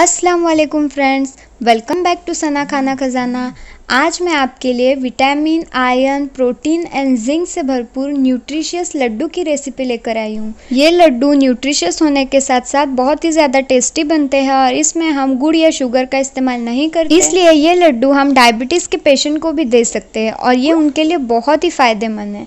अस्सलाम वालेकुम friends, welcome back to सना खाना खजाना। आज मैं आपके लिए vitamin, iron, protein and zinc से भरपूर न्यूट्रिशियस लड्डू की रेसिपी लेकर आई हूँ। ये लड्डू न्यूट्रिशियस होने के साथ साथ बहुत ही ज़्यादा टेस्टी बनते हैं और इसमें हम गुड़ या शुगर का इस्तेमाल नहीं करते, इसलिए ये लड्डू हम डायबिटीज़ के पेशेंट को भी दे सकते हैं और ये उनके लिए बहुत ही फ़ायदेमंद है।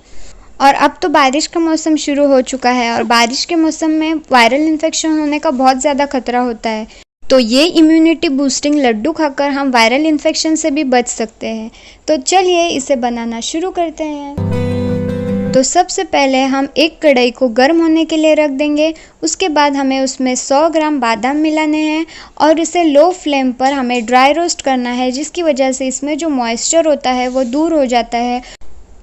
और अब तो बारिश का मौसम शुरू हो चुका है और बारिश के मौसम में वायरल इन्फेक्शन होने का बहुत ज़्यादा खतरा होता है, तो ये इम्यूनिटी बूस्टिंग लड्डू खाकर हम वायरल इन्फेक्शन से भी बच सकते हैं। तो चलिए इसे बनाना शुरू करते हैं। तो सबसे पहले हम एक कढ़ाई को गर्म होने के लिए रख देंगे। उसके बाद हमें उसमें 100 ग्राम बादाम मिलाने हैं और इसे लो फ्लेम पर हमें ड्राई रोस्ट करना है, जिसकी वजह से इसमें जो मॉइस्चर होता है वो दूर हो जाता है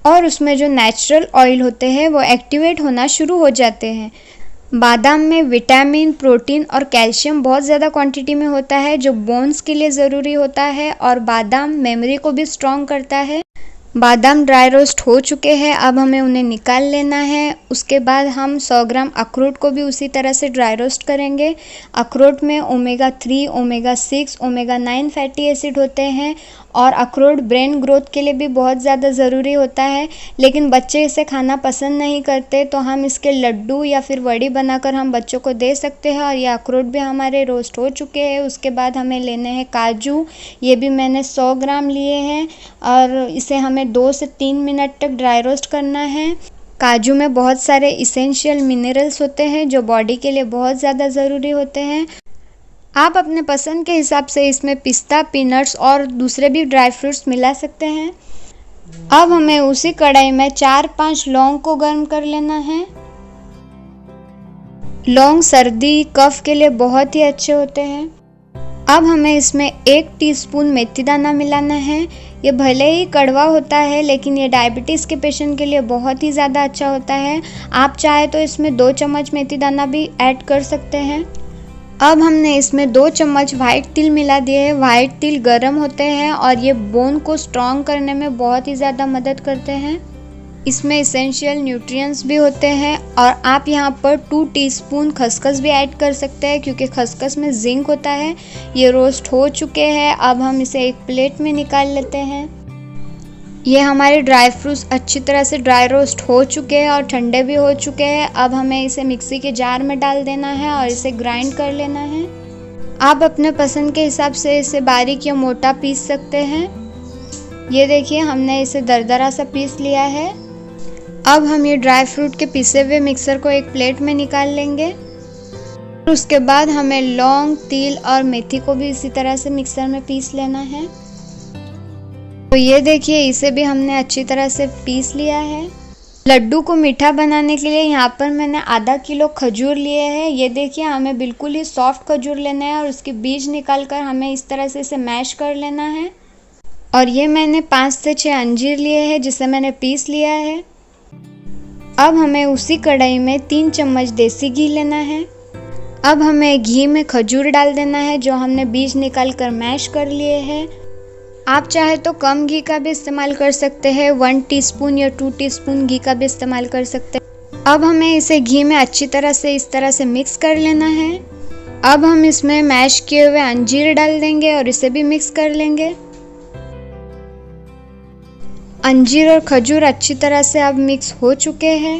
और उसमें जो नेचुरल ऑयल होते हैं वो एक्टिवेट होना शुरू हो जाते हैं। बादाम में विटामिन, प्रोटीन और कैल्शियम बहुत ज़्यादा क्वांटिटी में होता है, जो बोन्स के लिए ज़रूरी होता है और बादाम मेमोरी को भी स्ट्रॉन्ग करता है। बादाम ड्राई रोस्ट हो चुके हैं, अब हमें उन्हें निकाल लेना है। उसके बाद हम 100 ग्राम अखरोट को भी उसी तरह से ड्राई रोस्ट करेंगे। अखरोट में omega 3, omega 6, omega 9 fatty acid होते हैं और अखरोट ब्रेन ग्रोथ के लिए भी बहुत ज़्यादा ज़रूरी होता है, लेकिन बच्चे इसे खाना पसंद नहीं करते, तो हम इसके लड्डू या फिर वड़ी बनाकर हम बच्चों को दे सकते हैं। और ये अखरोट भी हमारे रोस्ट हो चुके हैं। उसके बाद हमें लेने हैं काजू, ये भी मैंने 100 ग्राम लिए हैं और इसे हमें 2 से 3 मिनट तक ड्राई रोस्ट करना है। काजू में बहुत सारे इसेंशियल मिनरल्स होते हैं जो बॉडी के लिए बहुत ज़्यादा ज़रूरी होते हैं। आप अपने पसंद के हिसाब से इसमें पिस्ता, पीनट्स और दूसरे भी ड्राई फ्रूट्स मिला सकते हैं। अब हमें उसी कढ़ाई में 4-5 लौंग को गर्म कर लेना है। लौंग सर्दी, कफ के लिए बहुत ही अच्छे होते हैं। अब हमें इसमें 1 टीस्पून मेथी दाना मिलाना है। ये भले ही कड़वा होता है, लेकिन ये डायबिटीज़ के पेशेंट के लिए बहुत ही ज़्यादा अच्छा होता है। आप चाहे तो इसमें 2 चम्मच मेथी दाना भी ऐड कर सकते हैं। अब हमने इसमें 2 चम्मच वाइट तिल मिला दिए हैं। वाइट तिल गर्म होते हैं और ये बोन को स्ट्रॉन्ग करने में बहुत ही ज़्यादा मदद करते हैं। इसमें इसेंशियल न्यूट्रिएंट्स भी होते हैं और आप यहाँ पर 2 टीस्पून खसखस भी ऐड कर सकते हैं, क्योंकि खसखस में जिंक होता है। ये रोस्ट हो चुके हैं, अब हम इसे एक प्लेट में निकाल लेते हैं। ये हमारे ड्राई फ्रूट्स अच्छी तरह से ड्राई रोस्ट हो चुके हैं और ठंडे भी हो चुके हैं। अब हमें इसे मिक्सी के जार में डाल देना है और इसे ग्राइंड कर लेना है। आप अपने पसंद के हिसाब से इसे बारीक या मोटा पीस सकते हैं। ये देखिए, हमने इसे दरदरा सा पीस लिया है। अब हम ये ड्राई फ्रूट के पीसे हुए मिक्सर को एक प्लेट में निकाल लेंगे। उसके बाद हमें लौंग, तिल और मेथी को भी इसी तरह से मिक्सर में पीस लेना है। तो ये देखिए, इसे भी हमने अच्छी तरह से पीस लिया है। लड्डू को मीठा बनाने के लिए यहाँ पर मैंने आधा किलो खजूर लिए हैं। ये देखिए, हमें बिल्कुल ही सॉफ्ट खजूर लेना है और उसके बीज निकाल कर हमें इस तरह से इसे मैश कर लेना है। और ये मैंने 5 से 6 अंजीर लिए हैं, जिसे मैंने पीस लिया है। अब हमें उसी कढ़ाई में 3 चम्मच देसी घी लेना है। अब हमें घी में खजूर डाल देना है जो हमने बीज निकाल कर मैश कर लिए हैं। आप चाहे तो कम घी का भी इस्तेमाल कर सकते हैं, 1 टीस्पून या 2 टीस्पून घी का भी इस्तेमाल कर सकते हैं। अब हमें इसे घी में अच्छी तरह से इस तरह से मिक्स कर लेना है। अब हम इसमें मैश किए हुए अंजीर डाल देंगे और इसे भी मिक्स कर लेंगे। अंजीर और खजूर अच्छी तरह से अब मिक्स हो चुके हैं।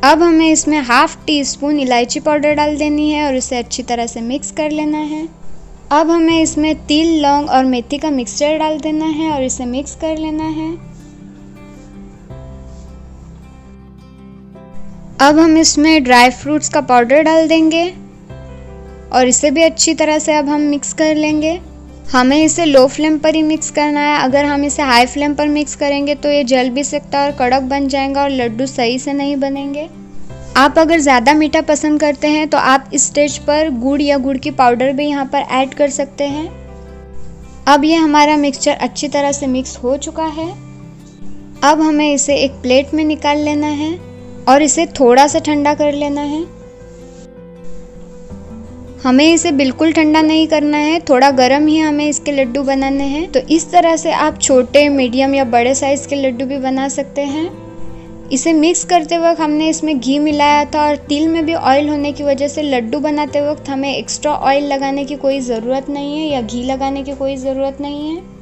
अब हमें इसमें 1/2 टीस्पून इलायची पाउडर डाल देनी है और इसे अच्छी तरह से मिक्स कर लेना है। अब हमें इसमें तिल, लौंग और मेथी का मिक्सचर डाल देना है और इसे मिक्स कर लेना है। अब हम इसमें ड्राई फ्रूट्स का पाउडर डाल देंगे और इसे भी अच्छी तरह से अब हम मिक्स कर लेंगे। हमें इसे लो फ्लेम पर ही मिक्स करना है। अगर हम इसे हाई फ्लेम पर मिक्स करेंगे तो ये जल भी सकता है और कड़क बन जाएगा और लड्डू सही से नहीं बनेंगे। आप अगर ज़्यादा मीठा पसंद करते हैं तो आप इस स्टेज पर गुड़ या गुड़ की पाउडर भी यहाँ पर ऐड कर सकते हैं। अब ये हमारा मिक्सचर अच्छी तरह से मिक्स हो चुका है। अब हमें इसे एक प्लेट में निकाल लेना है और इसे थोड़ा सा ठंडा कर लेना है। हमें इसे बिल्कुल ठंडा नहीं करना है, थोड़ा गर्म ही हमें इसके लड्डू बनाने हैं। तो इस तरह से आप छोटे, मीडियम या बड़े साइज़ के लड्डू भी बना सकते हैं। इसे मिक्स करते वक्त हमने इसमें घी मिलाया था और तिल में भी ऑयल होने की वजह से लड्डू बनाते वक्त हमें एक्स्ट्रा ऑयल लगाने की कोई ज़रूरत नहीं है या घी लगाने की कोई ज़रूरत नहीं है।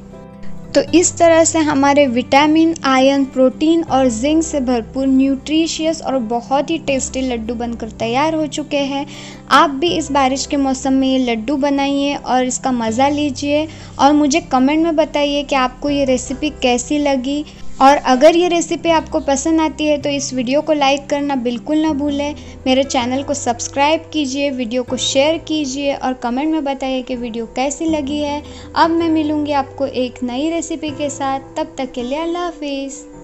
तो इस तरह से हमारे विटामिन, आयरन, प्रोटीन और जिंक से भरपूर न्यूट्रिशियस और बहुत ही टेस्टी लड्डू बनकर तैयार हो चुके हैं। आप भी इस बारिश के मौसम में ये लड्डू बनाइए और इसका मज़ा लीजिए और मुझे कमेंट में बताइए कि आपको ये रेसिपी कैसी लगी। और अगर ये रेसिपी आपको पसंद आती है तो इस वीडियो को लाइक करना बिल्कुल ना भूलें। मेरे चैनल को सब्सक्राइब कीजिए, वीडियो को शेयर कीजिए और कमेंट में बताइए कि वीडियो कैसी लगी है। अब मैं मिलूँगी आपको एक नई रेसिपी के साथ, तब तक के लिए अल्लाह हाफिज़।